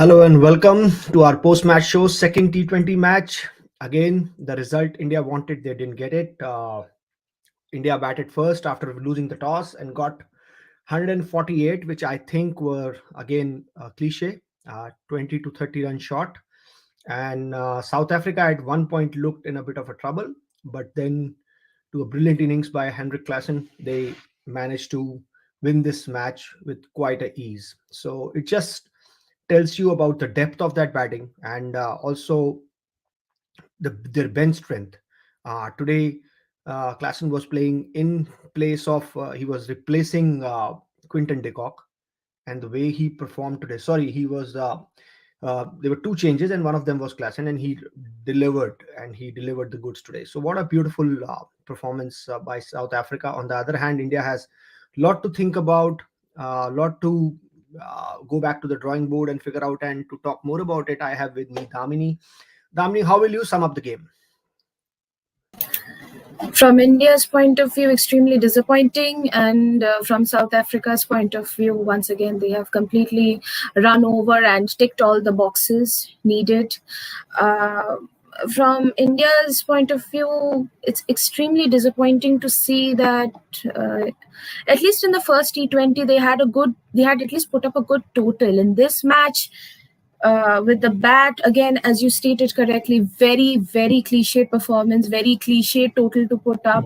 Hello and welcome to our post-match show, second T20 match. Again, the result India wanted, they didn't get it. India batted first after losing the toss and got 148, which I think were again cliche, 20 to 30 run shot. And South Africa at one point looked in a bit of a trouble, but then to a brilliant innings by Henrik Klassen, they managed to win this match with quite a ease. So it just tells you about the depth of that batting and also their bench strength. Today, Klassen was playing in place of, he was replacing Quinton de Kock, and the way he performed today. Sorry, he was. There were two changes, and one of them was Klassen, and delivered, he delivered the goods today. So, what a beautiful performance by South Africa. On the other hand, India has a lot to think about, a lot to go back to the drawing board and figure out. And to talk more about it, I have with me Damini. Damini, how will you sum up the game? From India's point of view, extremely disappointing, and from South Africa's point of view, once again, they have completely run over and ticked all the boxes needed. From India's point of view, it's extremely disappointing to see that at least in the first T20, they had at least put up a good total. In this match, with the bat, again, as you stated correctly, very, very cliche performance, very cliche total to put up.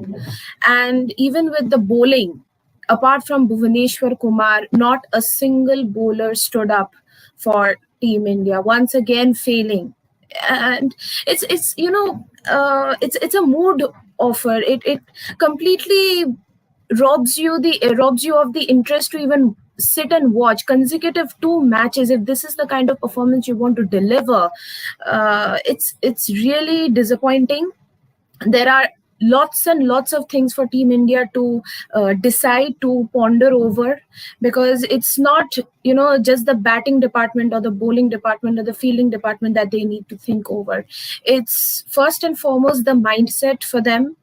And even with the bowling, apart from Bhuvaneshwar Kumar, not a single bowler stood up for Team India, once again failing. And it's a mood offer. It completely robs you of the interest to even sit and watch consecutive two matches. If this is the kind of performance you want to deliver, it's really disappointing. There are lots and lots of things for Team India to decide, to ponder over, because it's not just the batting department or the bowling department or the fielding department that they need to think over. It's first and foremost the mindset for them,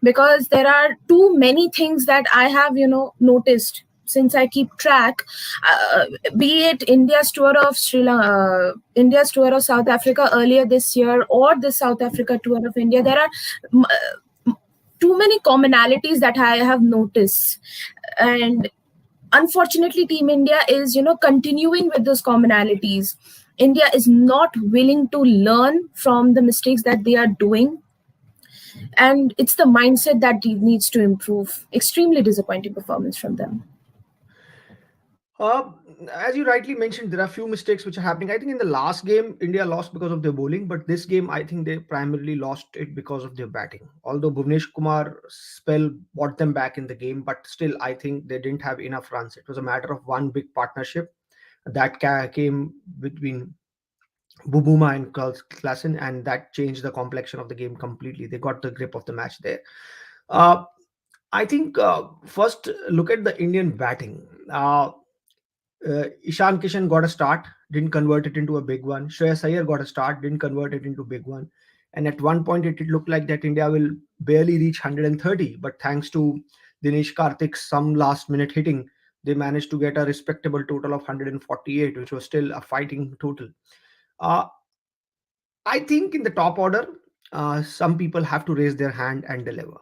because there are too many things that I have noticed since I keep track, be it India's tour of India's tour of South Africa earlier this year, or the South Africa tour of India. There are too many commonalities that I have noticed, and unfortunately, Team India is continuing with those commonalities. India is not willing to learn from the mistakes that they are doing, and it's the mindset that needs to improve. Extremely disappointing performance from them. As you rightly mentioned, there are a few mistakes which are happening. I think in the last game, India lost because of their bowling, but this game, I think they primarily lost it because of their batting. Although Bhuvnesh Kumar spell brought them back in the game, but still, I think they didn't have enough runs. It was a matter of one big partnership that came between Bubuma and Klassen, and that changed the complexion of the game completely. They got the grip of the match there. I think first look at the Indian batting. Ishan Kishan got a start, didn't convert it into a big one. Shreyas Iyer got a start, didn't convert it into a big one. And at one point, it looked like that India will barely reach 130. But thanks to Dinesh Karthik's some last-minute hitting, they managed to get a respectable total of 148, which was still a fighting total. I think in the top order, some people have to raise their hand and deliver.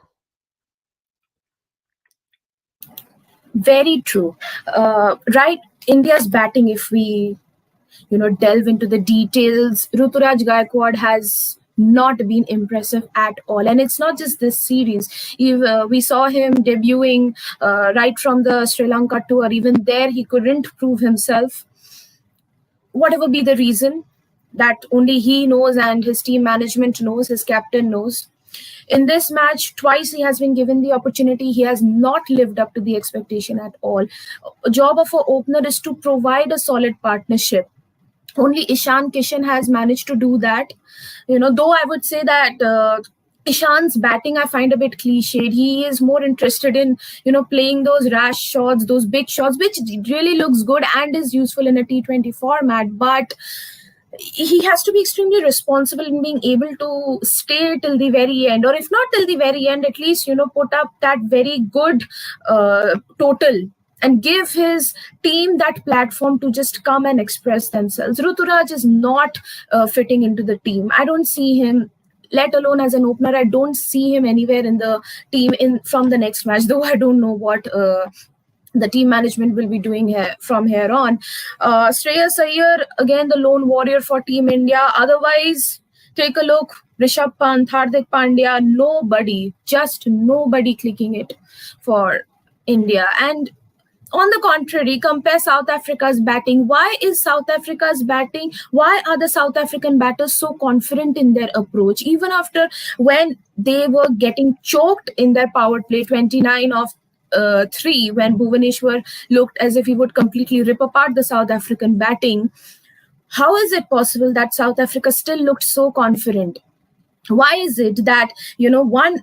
Very true. Right, India's batting, if we delve into the details, Ruturaj Gaikwad has not been impressive at all, and it's not just this series. We saw him debuting right from the Sri Lanka tour. Even there, he couldn't prove himself. Whatever be the reason, that only he knows, and his team management knows, his captain knows. In this match, twice he has been given the opportunity. He has not lived up to the expectation at all. A job of an opener is to provide a solid partnership. Only Ishan Kishan has managed to do that. Though I would say that Ishan's batting I find a bit cliched. He is more interested in playing those rash shots, those big shots, which really looks good and is useful in a T20 format. But he has to be extremely responsible in being able to stay till the very end, or if not till the very end, at least put up that very good total and give his team that platform to just come and express themselves. Ruturaj is not fitting into the team. I don't see him, let alone as an opener. I don't see him anywhere in the team in from the next match. Though I don't know what the team management will be doing here from here on. Shreyas Iyer, again the lone warrior for Team India. Otherwise, take a look. Rishabh Pant, Hardik Pandya, nobody, just nobody clicking it for India. And on the contrary, compare South Africa's batting. Why is South Africa's batting? Why are the South African batters so confident in their approach? Even after when they were getting choked in their power play, 29 of 3, when Bhuvaneshwar looked as if he would completely rip apart the South African batting. How is it possible that South Africa still looked so confident? Why is it that one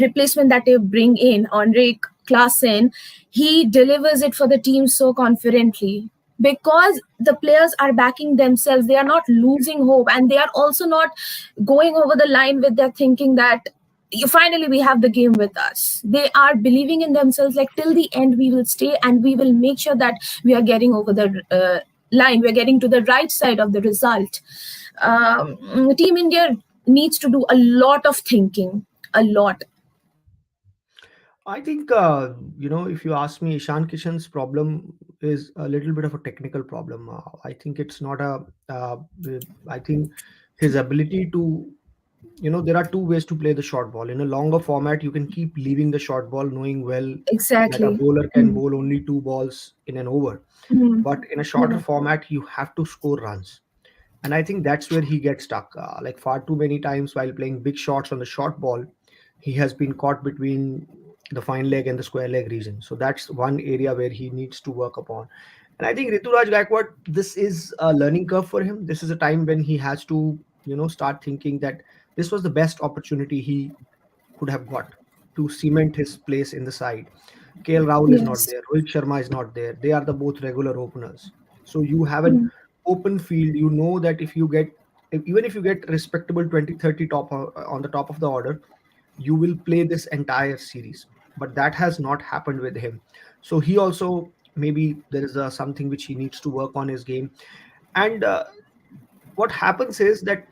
replacement that they bring in, Andre Klaassen, he delivers it for the team so confidently? Because the players are backing themselves, they are not losing hope, and they are also not going over the line with their thinking that finally we have the game with us. They are believing in themselves, like till the end we will stay and we will make sure that we are getting over the line, we're getting to the right side of the result. Team India needs to do a lot of thinking, a lot. I think, if you ask me, Ishan Kishan's problem is a little bit of a technical problem. I think it's not a. I think his ability to, there are two ways to play the short ball. In a longer format, you can keep leaving the short ball, knowing well that a Exactly. bowler can Mm, bowl only two balls in an over. mm, But in a shorter yeah. format, you have to score runs. And I think that's where he gets stuck. Like far too many times while playing big shots on the short ball, he has been caught between the fine leg and the square leg region. So that's one area where he needs to work upon. And I think Rituraj Gaikwad, this is a learning curve for him. This is a time when he has to, start thinking that this was the best opportunity he could have got to cement his place in the side. KL Rahul is not Yes. there. Rohit Sharma is not there. They are the both regular openers. So you have an Mm, open field. You know that even if you get respectable 20, 30 on the top of the order, you will play this entire series. But that has not happened with him. So he also, maybe there is something which he needs to work on his game. And what happens is that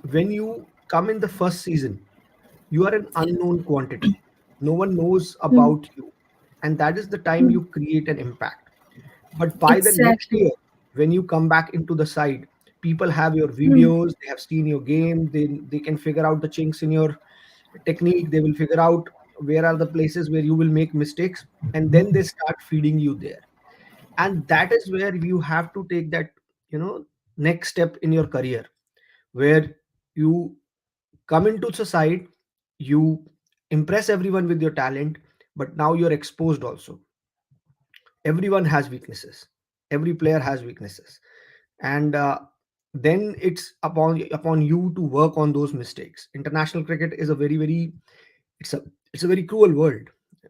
when you come in the first season, you are an unknown quantity. No one knows mm, about you. And that is the time mm. you create an impact. But by the next Exactly. year, when you come back into the side, people have your Mm, videos, they have seen your game, they can figure out the chinks in your technique, they will figure out where are the places where you will make mistakes, and then they start feeding you there. And that is where you have to take that, next step in your career, where you come into society, you impress everyone with your talent, but now you're exposed also. Everyone has weaknesses, every player has weaknesses, and then it's upon you to work on those mistakes. International cricket is a very very, it's a very cruel world,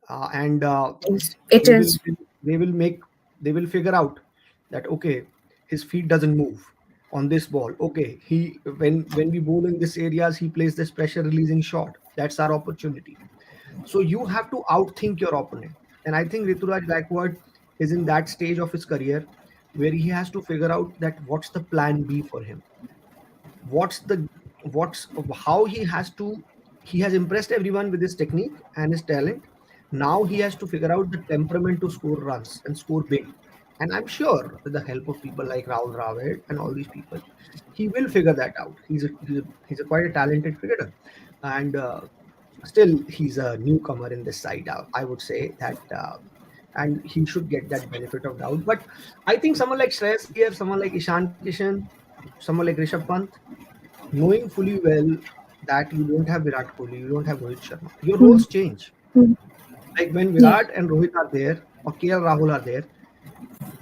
and it is. It they will is. they will make they will figure out that, okay, his feet doesn't move on this ball. Okay, he when we bowl in this areas, he plays this pressure releasing shot. That's our opportunity. So you have to outthink your opponent. And I think Rituraj Gaikwad is in that stage of his career where he has to figure out that what's the plan B for him. What's the what's how he has impressed everyone with his technique and his talent. Now he has to figure out the temperament to score runs and score big. And I'm sure with the help of people like Rahul Dravid and all these people, he will figure that out. He's a quite a talented cricketer, and still he's a newcomer in this side. I would say that, and he should get that benefit of doubt. But I think someone like Shreyas Iyer, someone like Ishan Kishan, someone like Rishabh Pant, knowing fully well that you don't have Virat Kohli, you don't have Rohit Sharma, your Mm, roles change. mm, Like when yeah. Virat and Rohit are there or KL Rahul are there,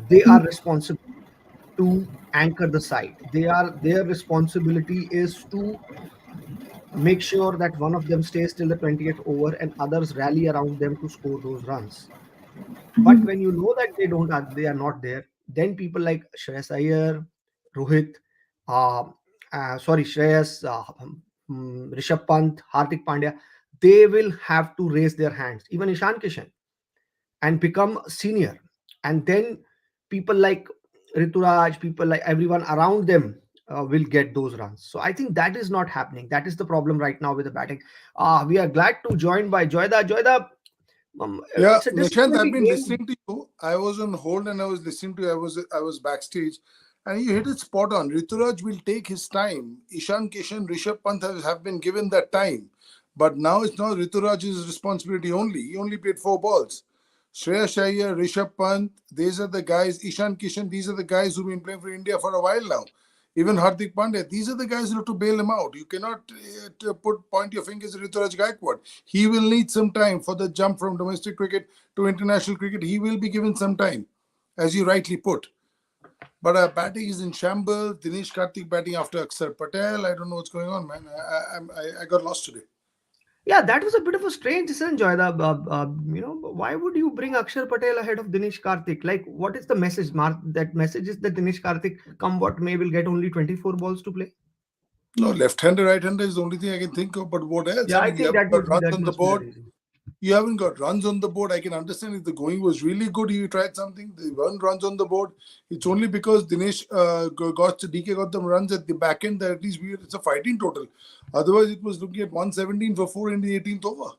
they Mm, are responsible to anchor the side. Their responsibility is to make sure that one of them stays till the 20th over and others rally around them to score those runs. But mm, when you know that they are not there, then people like Shreyas Iyer, Rohit, uh, Shreyas, Rishabh Pant, Hardik Pandya, they will have to raise their hands. Even Ishan Kishan, and become senior. And then people like Rituraj, people like everyone around them will get those runs. So I think that is not happening. That is the problem right now with the batting. We are glad to join by Joyda. Joyda, Yeah, it's a Nishant, I've disappointing been game. listening to you. I was on hold and I was listening to you. I was backstage, and you hit it spot on. Rituraj will take his time. Ishan Kishan, Rishabh Pant have been given that time, but now it's not Rituraj's responsibility only. He only played 4 balls. Shreyas Iyer, Rishabh Pant, these are the guys. Ishan Kishan, these are the guys who've been playing for India for a while now. Even Hardik Pandya, these are the guys who have to bail him out. You cannot point your fingers at Rituraj Gaikwad. He will need some time for the jump from domestic cricket to international cricket. He will be given some time, as you rightly put. But batting is in shambles. Dinesh Karthik batting after Akshar Patel. I don't know what's going on, man. I got lost today. Yeah, that was a bit of a strange decision, Joyda. Why would you bring Akshar Patel ahead of Dinesh Karthik? Like, what is the message, Mark? That message is that Dinesh Karthik, come what may, will get only 24 balls to play. No, left-hander, right-hander is the only thing I can think of. But what else? Yeah, I I mean, you think haven't got runs that on the must be the board. reason. You haven't got runs on the board. I can understand if the going was really good, you tried something. They weren't runs on the board. It's only because Dinesh DK got them runs at the back end that at least it's a fighting total. Otherwise, it was looking at 117 for 4 in the 18th over.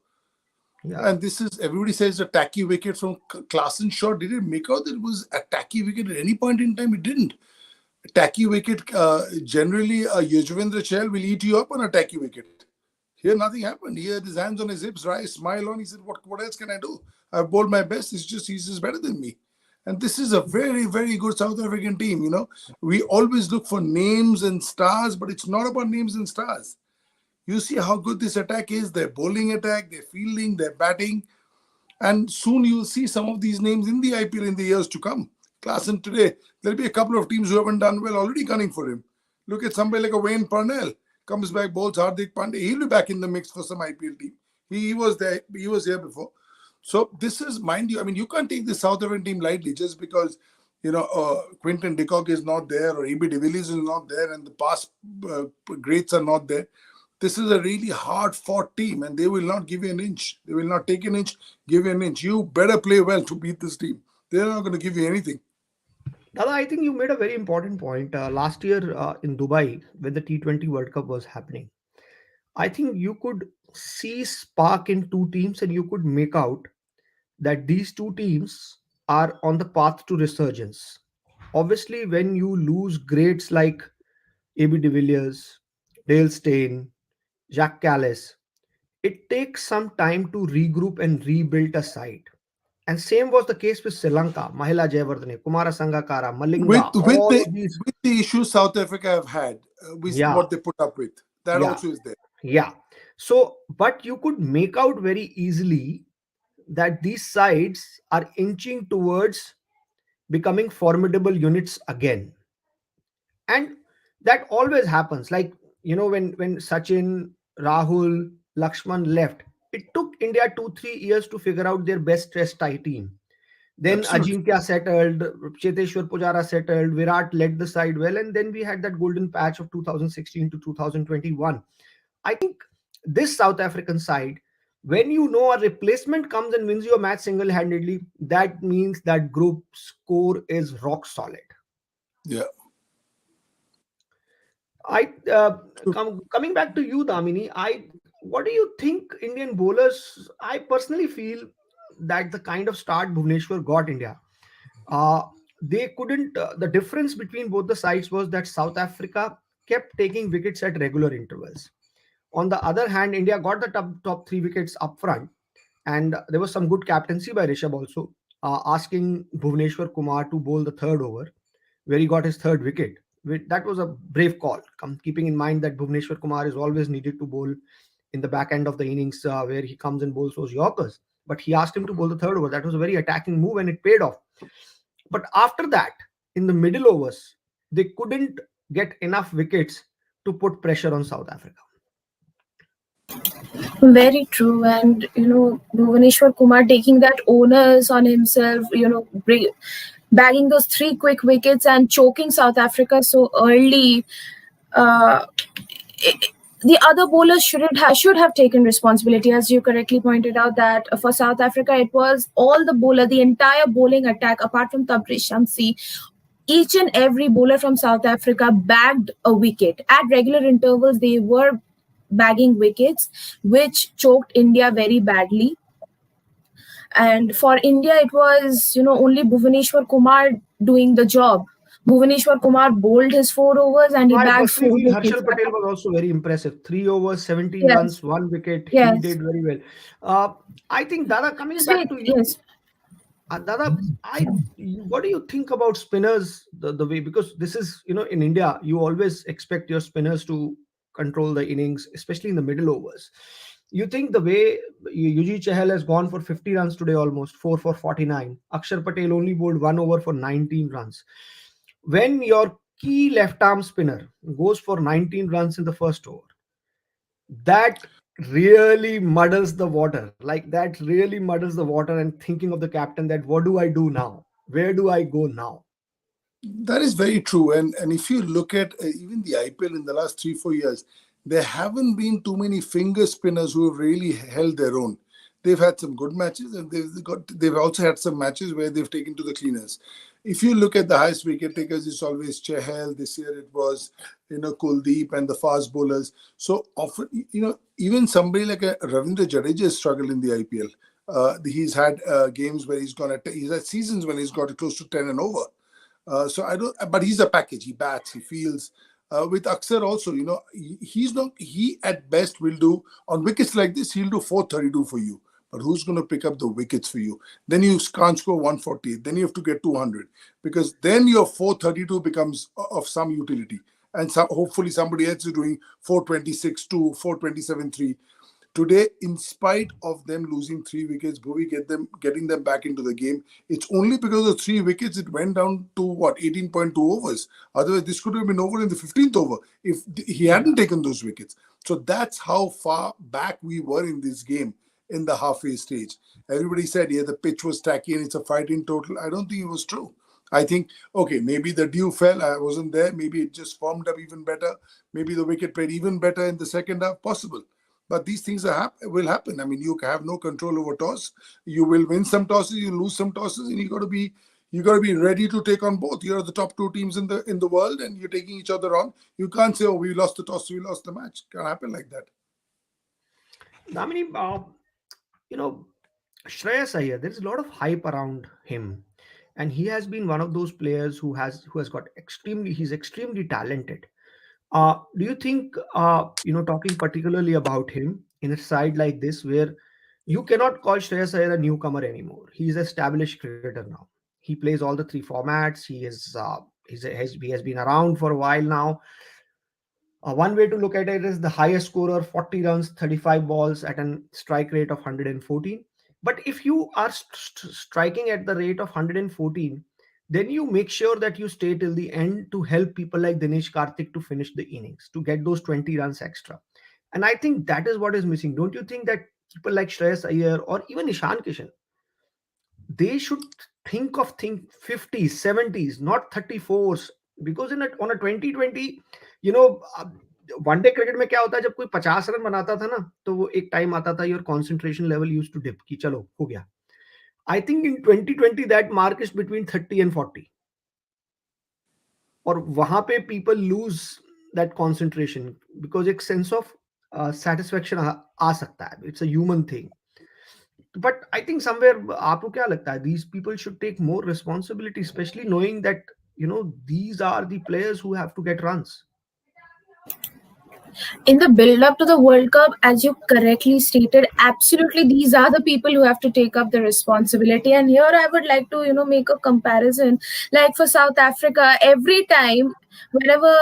Yeah. And this is, everybody says, a tacky wicket from Klaasen shot. Did it make out that it was a tacky wicket at any point in time? It didn't. A tacky wicket, generally, Yuzvendra Chahal will eat you up on a tacky wicket. Here, nothing happened. He had his hands on his hips, right, smile on. He said, what else can I do? I've bowled my best. He's just better than me. And this is a very, very good South African team. We always look for names and stars, but it's not about names and stars. You see how good this attack is, their bowling attack, their fielding, their batting. And soon you'll see some of these names in the IPL in the years to come. Klaasen today, there'll be a couple of teams who haven't done well already gunning for him. Look at somebody like a Wayne Parnell. Comes back, bowls Hardik Pandya. He'll be back in the mix for some IPL team. He was there. He was here before. So this is, mind you, I mean, you can't take the South African team lightly just because, Quinton de Kock is not there or AB de Villiers is not there and the past greats are not there. This is a really hard fought team and they will not give you an inch. They will not take an inch, give you an inch. You better play well to beat this team. They're not going to give you anything. Dada, I think you made a very important point. Last year in Dubai, when the T20 World Cup was happening, I think you could see spark in two teams and you could make out that these two teams are on the path to resurgence. Obviously, when you lose greats like AB de Villiers, Dale Steyn, Jacques Callis, it takes some time to regroup and rebuild a side. And same was the case with Sri Lanka, Mahela Jayawardene, Kumara Sangakkara, With Malinga, with all the of these. with the issues South Africa have had, with Yeah, what they put up with, that yeah, also is there. yeah. So, but you could make out very easily that these sides are inching towards becoming formidable units again. And that always happens. Like, when Sachin, Rahul, Lakshman left, it took India 2 3 years to figure out their best test tie team. Then Absolutely. Ajinkya settled, Cheteshwar Pujara settled, Virat led the side well, and then we had that golden patch of 2016 to 2021. I think this South African side, when you know a replacement comes and wins you a match single handedly, that means that group score is rock solid. Yeah. I coming back to you, Damini. What do you think Indian bowlers? I personally feel that the kind of start Bhuvneshwar got India, uh, they couldn't. The difference between both the sides was that South Africa kept taking wickets at regular intervals. On the other hand, India got the top three wickets up front, and there was some good captaincy by Rishabh also, asking Bhuvneshwar Kumar to bowl the third over, where he got his third wicket. That was a brave call, keeping in mind that Bhuvneshwar Kumar is always needed to bowl in the back end of the innings, where he comes and bowls those Yorkers. But he asked him to bowl the third over. That was a very attacking move, and it paid off. But after that, in the middle overs, they couldn't get enough wickets to put pressure on South Africa. Very true. And, Bhuvaneshwar Kumar taking that onus on himself, bagging those three quick wickets and choking South Africa so early. Uh, the other bowlers should have taken responsibility, as you correctly pointed out, that for South Africa it was all the entire bowling attack apart from Tabriz Shamsi. Each and every bowler from South Africa bagged a wicket at regular intervals. They were bagging wickets, which choked India very badly. And for India, it was only Bhuvaneshwar Kumar doing the job. Bhuvaneshwar Kumar bowled his 4 overs and he Right, bagged but we four feel wickets. Harshal Patel was also very impressive. 3 overs, 17 Yes, runs, 1 wicket. He yes. did very well. I think, Dada, coming Just back wait. to you, Yes. Dada, what do you think about spinners? The way, because this is, in India, you always expect your spinners to control the innings, especially in the middle overs. You think the way Yuji Chahal has gone for 50 runs today, almost 4 for 49. Akshar Patel only bowled 1 over for 19 runs. When your key left arm spinner goes for 19 runs in the first over, that really muddles the water. Like, that really muddles the water, and thinking of the captain, that what do I do now? Where do I go now? That is very true. And if you look at even the IPL in the last 3 4 years, there haven't been too many finger spinners who have really held their own. They've had some good matches, and they've also had some matches where they've taken to the cleaners. If you look at the highest wicket takers, it's always Chahal. This year it was Kuldeep and the fast bowlers. So often, even somebody like a Ravindra Jadeja has struggled in the IPL. He's had games where he's had seasons when he's got close to 10 and over. So I don't, but he's a package. He bats, he fields. With Aksar also, he's not. He at best will do on wickets like this. He'll do 432 for you. But who's going to pick up the wickets for you? Then you can't score 140. Then you have to get 200 because then your 432 becomes of some utility. And hopefully somebody else is doing 426 2, 427 3. Today, in spite of them losing 3 wickets, Bhuvi getting them back into the game, it's only because of 3 wickets it went down to what, 18.2 overs. Otherwise, this could have been over in the 15th over if he hadn't taken those wickets. So that's how far back we were in this game in the halfway stage. Everybody said, yeah, the pitch was tacky and it's a fighting total. I don't think it was true. I think, okay, maybe the dew fell. I wasn't there. Maybe it just formed up even better. Maybe the wicket played even better in the second half. Possible. But these things will happen. I mean, you have no control over toss. You will win some tosses, you lose some tosses, and you got to be ready to take on both. You're the top two teams in the world, and you're taking each other on. You can't say, "Oh, we lost the toss, we lost the match." Can't happen like that. Damini, you know, Shreyas Iyer, there is a lot of hype around him, and he has been one of those players who has got he's extremely talented. Do you think, talking particularly about him in a side like this, where you cannot call Shreyas Iyer a newcomer anymore? He's an established cricketer now. He plays all the three formats. He has been around for a while now. One way to look at it is the highest scorer, 40 runs, 35 balls at a strike rate of 114. But if you are striking at the rate of 114, then you make sure that you stay till the end to help people like Dinesh Karthik to finish the innings, to get those 20 runs extra. And I think that is what is missing. Don't you think that people like Shreyas Iyer or even Ishan Kishan, they should think 50s, 70s, not 34s? Because on a 2020, you know one day cricket में क्या होता है, जब कोई 50 run बनाता था ना, तो वो एक टाइम आता था, your concentration level use to dip, कि चलो हो गया. I think in 2020 that mark is between 30 and 40, और वहां पे people lose that concentration, because एक सेंस ऑफ सेटिस्फेक्शन आ सकता है. It's a human thing. But I think somewhere, आपको क्या लगता है, these people should take more responsibility, especially knowing that these are the players who have to get runs. In the build up to the World Cup, as you correctly stated, absolutely these are the people who have to take up the responsibility. And here I would like to, make a comparison. Like for South Africa, every time, whenever,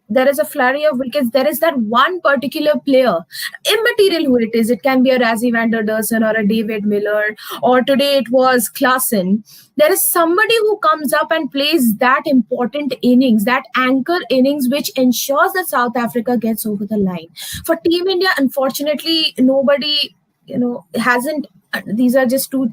there is a flurry of wickets, there is that one particular player, immaterial who it is. It can be a Razzie van der Dursen or a David Miller, or today it was Klaassen. There is somebody who comes up and plays that important innings, that anchor innings, which ensures that South Africa gets over the line. For Team India, unfortunately, nobody, hasn't. These are just two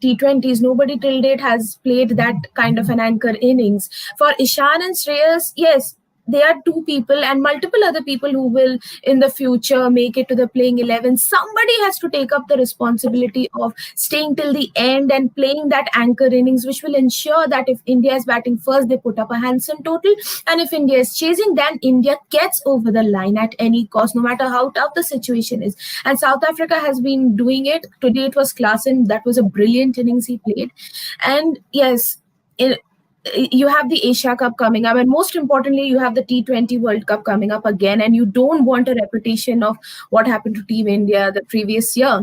T20s. Nobody till date has played that kind of an anchor innings. For Ishan and Shreyas, yes, they are two people and multiple other people who will in the future make it to the playing 11. Somebody has to take up the responsibility of staying till the end and playing that anchor innings, which will ensure that if India is batting first, they put up a handsome total, and if India is chasing, then India gets over the line at any cost, no matter how tough the situation is. And South Africa has been doing it. Today it was Klaasen. That was a brilliant innings he played. And yes, you have the Asia Cup coming up, and most importantly, you have the T20 World Cup coming up again, and you don't want a repetition of what happened to Team India the previous year.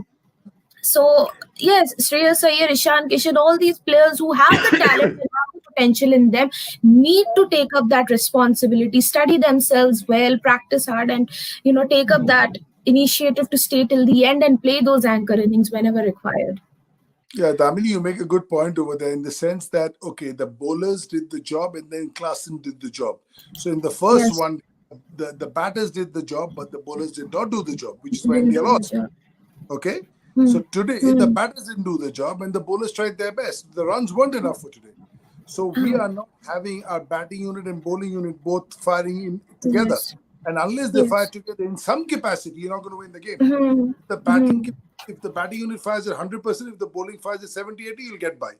So yes, Shreyas Iyer, Ishan Kishan, all these players who have the talent and have the potential in them need to take up that responsibility, study themselves well, practice hard, and take up that initiative to stay till the end and play those anchor innings whenever required. Yeah, Damini, you make a good point over there in the sense that, okay, the bowlers did the job and then Klaasen did the job. So in the first Yes, one, the batters did the job, but the bowlers did not do the job, which is why didn't India do the lost. job. Okay? Hmm. So today, the batters didn't do the job and the bowlers tried their best. The runs weren't enough for today. So we are not having our batting unit and bowling unit both firing in together. Yes, And unless they fire yes. together in some capacity, you're not going to win the game. Hmm. The Hmm. batting, if the batting unit fires at 100%, if the bowling fires at 70, 80, you'll get by.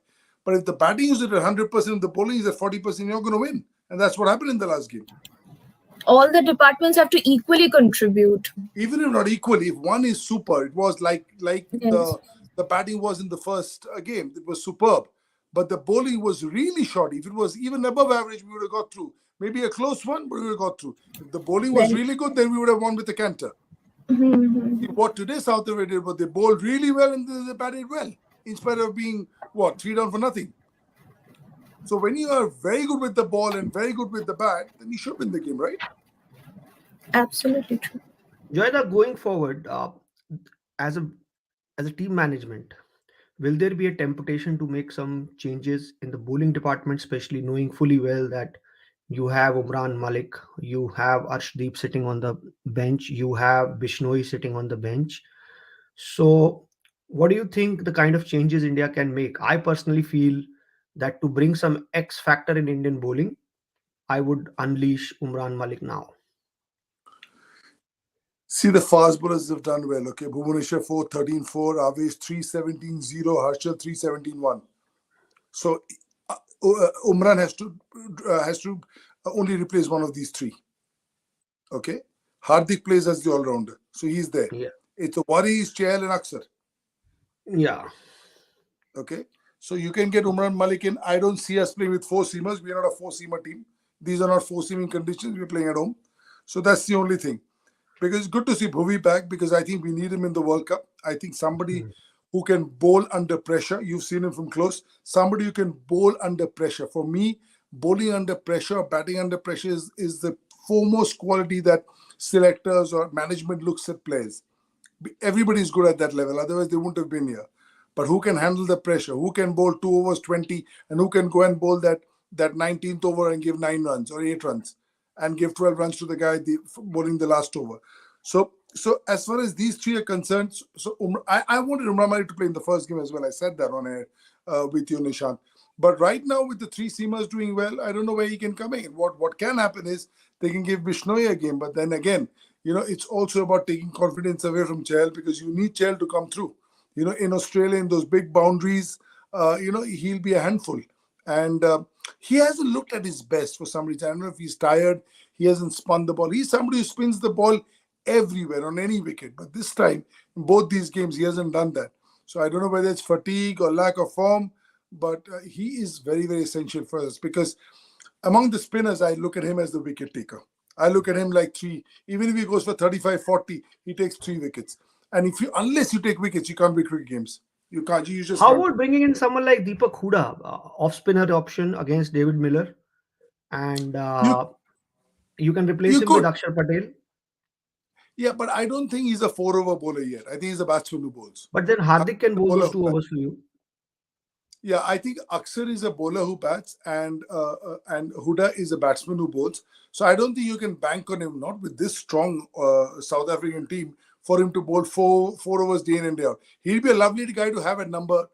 But if the batting is at 100%, if the bowling is at 40%, you're going to win. And that's what happened in the last game. All the departments have to equally contribute. Even if not equally, if one is super, it was like Yes. the batting was in the first game. It was superb. But the bowling was really shoddy. If it was even above average, we would have got through. Maybe a close one, but we would have got through. If the bowling was Very. really good, then we would have won with the canter. See, Mhm. what today South Africa did, but they bowled really well and they batted well, in spite of being, what, 3 down for nothing. So when you are very good with the ball and very good with the bat, then you should win the game, right? Absolutely true. Joyda, going forward, as a as a team management, will there be a temptation to make some changes in the bowling department, especially knowing fully well that you have Umran Malik, you have Arshdeep sitting on the bench, you have Bishnoi sitting on the bench. So, what do you think the kind of changes India can make? I personally feel that to bring some X factor in Indian bowling, I would unleash Umran Malik now. See, the fast bowlers have done well. Okay, Bhubaneswar 4-13-4, Avesh 3-17-0, Harshal 3-17-1. So Umran has to only replace one of these three. Okay, Hardik plays as the all-rounder, so he's there. Yeah. It's a worry is Chahal and Aksar. Yeah. Okay, so you can get Umran Malik in. I don't see us playing with four seamers. We are not a four-seamer team. These are not four-seaming conditions. We're playing at home, so that's the only thing. Because it's good to see Bhuvi back because I think we need him in the World Cup. I think somebody Mm. who can bowl under pressure. You've seen him from close. Somebody who can bowl under pressure. For me, bowling under pressure or batting under pressure is the foremost quality that selectors or management looks at players. Everybody's good at that level. Otherwise, they wouldn't have been here. But who can handle the pressure? Who can bowl 2 overs 20 and who can go and bowl that 19th over and give 9 runs or 8 runs and give 12 runs to the guy bowling the last over. So as far as these three are concerned, I wanted Umran Malik to play in the first game as well. I said that on air with you, Nishant. But right now, with the three seamers doing well, I don't know where he can come in. What can happen is they can give Bishnoi a game, but then again, it's also about taking confidence away from Chahal because you need Chahal to come through. In Australia, in those big boundaries, he'll be a handful. And he hasn't looked at his best for some reason. I don't know if he's tired. He hasn't spun the ball. He's somebody who spins the ball everywhere on any wicket. But this time, in both these games, he hasn't done that. So I don't know whether it's fatigue or lack of form, but he is very, very essential for us because among the spinners, I look at him as the wicket taker. I look at him like three. Even if he goes for 35, 40, he takes 3 wickets. And unless you take wickets, you can't win cricket games. You can't. You just How can't. about bringing in someone like Deepak Huda, off spinner option against David Miller, and You you can replace you him with could. Akshar Patel? Yeah, but I don't think he's a 4 over bowler yet. I think he's a batsman who bowls. But then Aksar Hardik can is a bowl bowler those who two bats. overs for you. Yeah, I think Aksar is a bowler who bats and Huda is a batsman who bowls. So I don't think you can bank on him, not with this strong South African team, for him to bowl four overs day in and day out. He'll be a lovely guy to have at number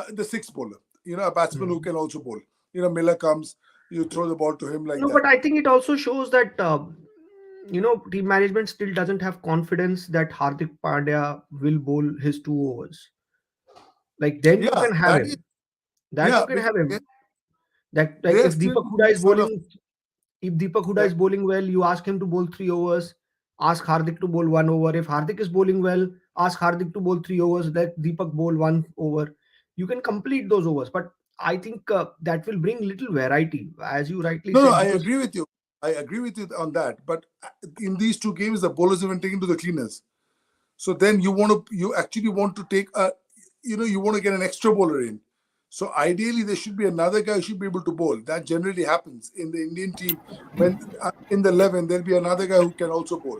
the sixth bowler. A batsman who Hmm. can also bowl. Miller comes. you throw the ball to him like No, that. but I think it also shows that team management still doesn't have confidence that Hardik Pandya will bowl his 2 overs. Like then you Yeah, can have that is, him. That you yeah, can because have him. That like they're if still Deepak Huda is sort of, bowling, if Deepak Huda yeah. is bowling well, you ask him to bowl 3 overs. Ask Hardik to bowl 1 over. If Hardik is bowling well, ask Hardik to bowl 3 overs. Let Deepak bowl 1 over. You can complete those overs, but I think that will bring little variety, as you rightly No, no, said, I because agree with you. I agree with you on that. But in these two games, the bowlers have been taken to the cleaners. So then you actually want to take you want to get an extra bowler in. So ideally, there should be another guy who should be able to bowl. That generally happens in the Indian team. When in the 11, there'll be another guy who can also bowl.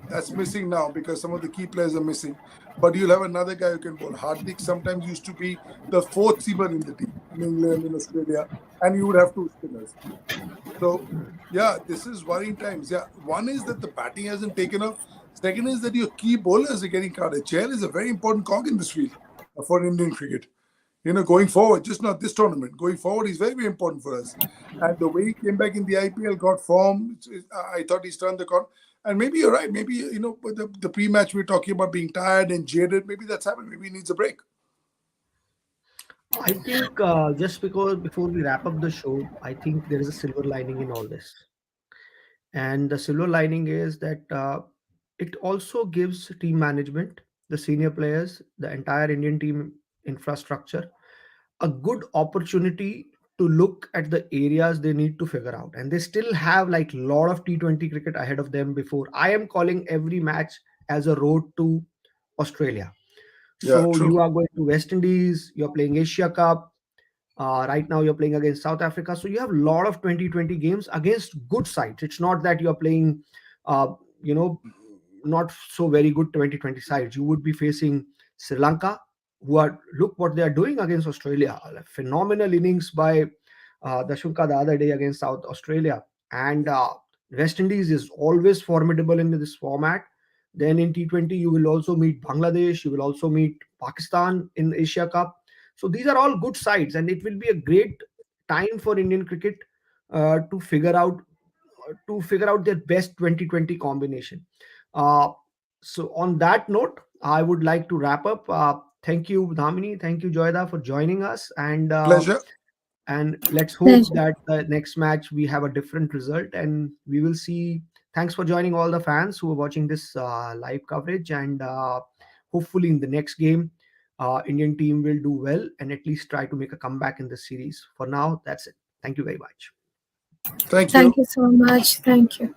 That's missing now because some of the key players are missing. But you'll have another guy who can bowl. Hardik sometimes used to be the fourth seamer in the team in England, in Australia, and you would have two spinners. So, yeah, this is worrying times. Yeah, one is that the batting hasn't taken off. Second is that your key bowlers are getting carded. Chair is a very important cog in this field for Indian cricket. Going forward, just not this tournament. Going forward, he's very, very important for us. And the way he came back in the IPL, got form. I thought he's turned the corner. And maybe you're right. Maybe but the pre-match we're talking about being tired and jaded. Maybe that's happened. Maybe he needs a break. I think just because before we wrap up the show, I think there is a silver lining in all this. And the silver lining is that it also gives team management, the senior players, the entire Indian team infrastructure, a good opportunity to look at the areas they need to figure out. And they still have like a lot of T20 cricket ahead of them before. I am calling every match as a road to Australia. Yeah, So true. you are going to West Indies, you're playing Asia Cup, right now, you're playing against South Africa, so you have a lot of 2020 games against good sides. It's not that you're playing, uh, you know, not so very good 2020 sides. You would be facing Sri Lanka, who are look what they are doing against Australia. Like, phenomenal innings by Dashunka the other day against South Australia, and West Indies is always formidable in this format. Then in T20, you will also meet Bangladesh. You will also meet Pakistan in Asia Cup. So these are all good sides, and it will be a great time for Indian cricket to figure out their best 2020 combination. Uh, so on that note, I would like to wrap up. Thank you, Dhamini. Thank you, Joyda, for joining us, Pleasure. and let's hope Pleasure. that the next match we have a different result, and we will see. Thanks for joining all the fans who are watching this live coverage, and hopefully in the next game, Indian team will do well and at least try to make a comeback in the series. For now, that's it. Thank you very much. Thank Thank you. you so much. Thank you.